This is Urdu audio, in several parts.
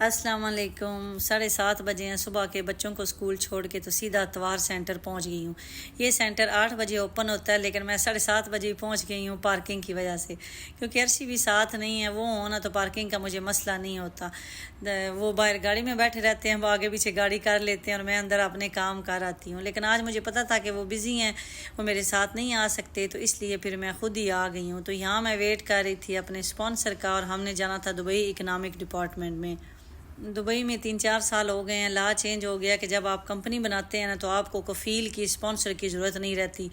السلام علیکم۔ 7:30 بجے ہیں صبح کے، بچوں کو اسکول چھوڑ کے تو سیدھا اتوار سینٹر پہنچ گئی ہوں۔ یہ سینٹر 8 بجے اوپن ہوتا ہے، لیکن میں 7:30 بجے پہنچ گئی ہوں پارکنگ کی وجہ سے، کیونکہ عرشی بھی ساتھ نہیں ہے، وہ ہونا تو پارکنگ کا مجھے مسئلہ نہیں ہوتا۔ وہ باہر گاڑی میں بیٹھے رہتے ہیں، وہ آگے پیچھے گاڑی کر لیتے ہیں اور میں اندر اپنے کام کر آتی ہوں، لیکن آج مجھے پتہ تھا کہ وہ بزی ہیں، وہ میرے ساتھ نہیں آ سکتے، تو اس لیے پھر میں خود ہی آ گئی ہوں۔ تو یہاں میں ویٹ کر رہی تھی اپنے اسپانسر کا، اور ہم نے جانا تھا دبئی اکنامک ڈپارٹمنٹ میں۔ دبئی میں 3-4 سال ہو گئے ہیں، لا چینج ہو گیا کہ جب آپ کمپنی بناتے ہیں نا تو آپ کو کفیل کی اسپانسر کی ضرورت نہیں رہتی۔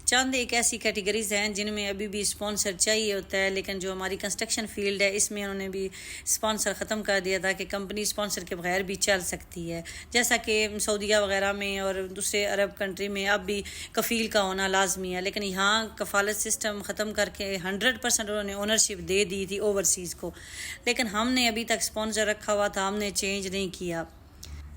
چند ایک ایسی کیٹیگریز ہیں جن میں ابھی بھی اسپانسر چاہیے ہوتا ہے، لیکن جو ہماری کنسٹرکشن فیلڈ ہے اس میں انہوں نے بھی اسپانسر ختم کر دیا تھا کہ کمپنی اسپانسر کے بغیر بھی چل سکتی ہے، جیسا کہ سعودیہ وغیرہ میں اور دوسرے عرب کنٹری میں اب بھی کفیل کا ہونا لازمی ہے، لیکن یہاں کفالت سسٹم ختم کر کے 100% انہوں نے اونرشپ دے دی تھی اوورسیز کو، لیکن ہم نے ابھی تک اسپانسر رکھا ہوا تھا، ہم نے چینج نہیں کیا۔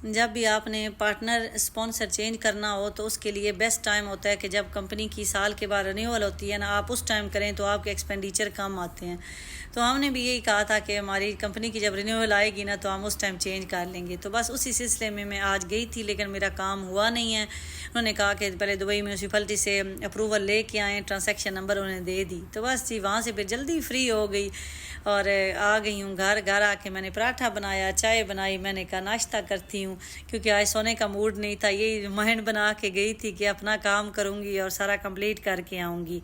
جب بھی آپ نے پارٹنر اسپانسر چینج کرنا ہو تو اس کے لیے بیسٹ ٹائم ہوتا ہے کہ جب کمپنی کی سال کے بعد رینیول ہوتی ہے نا، آپ اس ٹائم کریں تو آپ کے ایکسپینڈیچر کم آتے ہیں۔ تو ہم نے بھی یہی کہا تھا کہ ہماری کمپنی کی جب رینیول آئے گی نا تو ہم اس ٹائم چینج کر لیں گے، تو بس اسی سلسلے میں آج گئی تھی، لیکن میرا کام ہوا نہیں ہے۔ انہوں نے کہا کہ پہلے دبئی میونسپلٹی سے اپروول لے کے آئیں، ٹرانزیکشن نمبر انہیں دے دی، تو بس جی وہاں سے پھر جلدی فری ہو گئی اور آ گئی ہوں گھر آ کے میں نے پراٹھا بنایا، چائے بنائی، میں نے کہا ناشتہ کرتی ہوں، کیونکہ آج سونے کا موڈ نہیں تھا، یہی مہن بنا کے گئی تھی کہ اپنا کام کروں گی اور سارا کمپلیٹ کر کے آؤں گی۔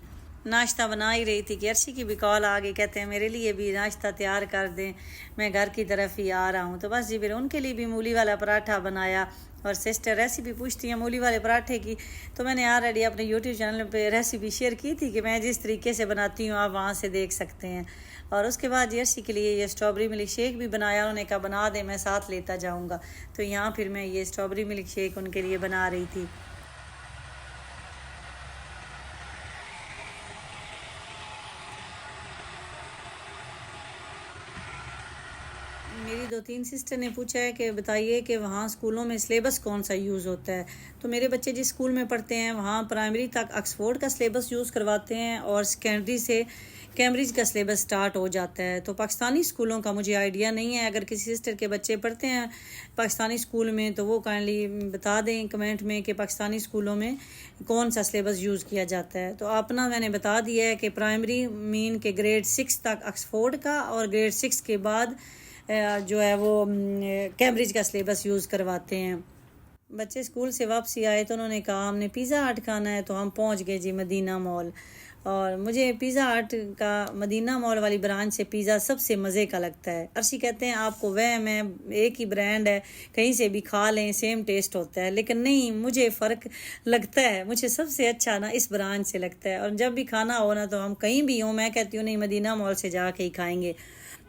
ناشتہ بنا ہی رہی تھی کہ عرشی کی بھی کال آ گئی، کہتے ہیں میرے لیے بھی ناشتہ تیار کر دیں، میں گھر کی طرف ہی آ رہا ہوں، تو بس جی پھر ان کے لیے بھی مولی والا پراٹھا بنایا، اور سسٹر ریسیپی پوچھتی ہیں مولی والے پراٹھے کی، تو میں نے آلریڈی اپنے یوٹیوب چینل پہ ریسیپی شیئر کی تھی کہ میں جس طریقے سے بناتی ہوں آپ وہاں سے دیکھ سکتے ہیں۔ اور اس کے بعد عرشی کے لیے یہ اسٹرابری ملک شیک بھی بنایا، انہوں نے کہا بنا دیں میں ساتھ لیتا جاؤں گا، تو یہاں پھر میں یہ اسٹرابری ملک شیک ان کے لیے بنا رہی تھی۔ میری 2-3 سسٹر نے پوچھا ہے کہ بتائیے کہ وہاں اسکولوں میں سلیبس کون سا یوز ہوتا ہے، تو میرے بچے جس اسکول میں پڑھتے ہیں وہاں پرائمری تک آکسفورڈ کا سلیبس یوز کرواتے ہیں، اور سیکنڈری سے کیمبرج کا سلیبس سٹارٹ ہو جاتا ہے۔ تو پاکستانی اسکولوں کا مجھے آئیڈیا نہیں ہے، اگر کسی سسٹر کے بچے پڑھتے ہیں پاکستانی اسکول میں تو وہ کائنڈلی بتا دیں کمنٹ میں کہ پاکستانی اسکولوں میں کون سا سلیبس یوز کیا جاتا ہے۔ تو اپنا میں نے بتا دیا ہے کہ پرائمری مین کے گریڈ 6 تک آکسفورڈ کا، اور گریڈ 6 کے بعد جو ہے وہ کیمبرج کا سلیبس یوز کرواتے ہیں۔ بچے اسکول سے واپسی آئے تو انہوں نے کہا ہم نے پیزا ہٹ کھانا ہے، تو ہم پہنچ گئے جی مدینہ مال، اور مجھے پیزا ہٹ کا مدینہ مال والی برانچ سے پیزا سب سے مزے کا لگتا ہے۔ عرشی کہتے ہیں آپ کو وہم ہے ایک ہی برانڈ ہے کہیں سے بھی کھا لیں سیم ٹیسٹ ہوتا ہے، لیکن نہیں، مجھے فرق لگتا ہے، مجھے سب سے اچھا نا اس برانچ سے لگتا ہے، اور جب بھی کھانا ہو نا تو ہم کہیں بھی ہوں میں کہتی ہوں نہیں مدینہ مال سے جا کے ہی کھائیں گے۔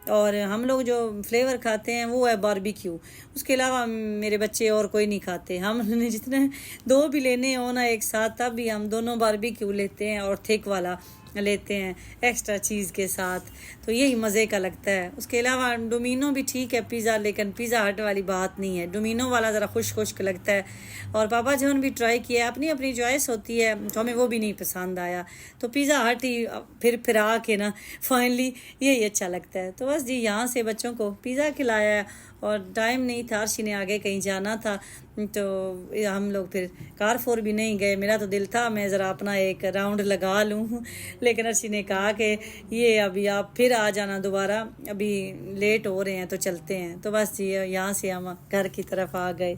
اور ہم لوگ جو فلیور کھاتے ہیں وہ ہے باربیکیو، اس کے علاوہ میرے بچے اور کوئی نہیں کھاتے، ہم نے جتنے 2 بھی لینے ہو نا ایک ساتھ تب بھی ہم دونوں باربیکیو لیتے ہیں اور تھک والا لیتے ہیں ایکسٹرا چیز کے ساتھ، تو یہی مزے کا لگتا ہے۔ اس کے علاوہ ڈومینو بھی ٹھیک ہے پیزا، لیکن پیزا ہٹ والی بات نہیں ہے، ڈومینو والا ذرا خشک لگتا ہے، اور پاپا جون بھی ٹرائی کیا ہے، اپنی اپنی چوائس ہوتی ہے، تو ہمیں وہ بھی نہیں پسند آیا، تو پیزا ہٹ ہی پھر آ کے نا فائنلی یہی اچھا لگتا ہے۔ تو بس جی یہاں سے بچوں کو پیزا کھلایا، اور ٹائم نہیں تھا، عرشی نے آگے کہیں جانا تھا، تو ہم لوگ پھر کارفور بھی نہیں گئے، میرا تو دل تھا میں ذرا اپنا ایک راؤنڈ لگا لوں، لیکن عرشی نے کہا کہ یہ ابھی آپ پھر آ جانا دوبارہ، ابھی لیٹ ہو رہے ہیں تو چلتے ہیں، تو بس جی یہاں سے ہم گھر کی طرف آ گئے۔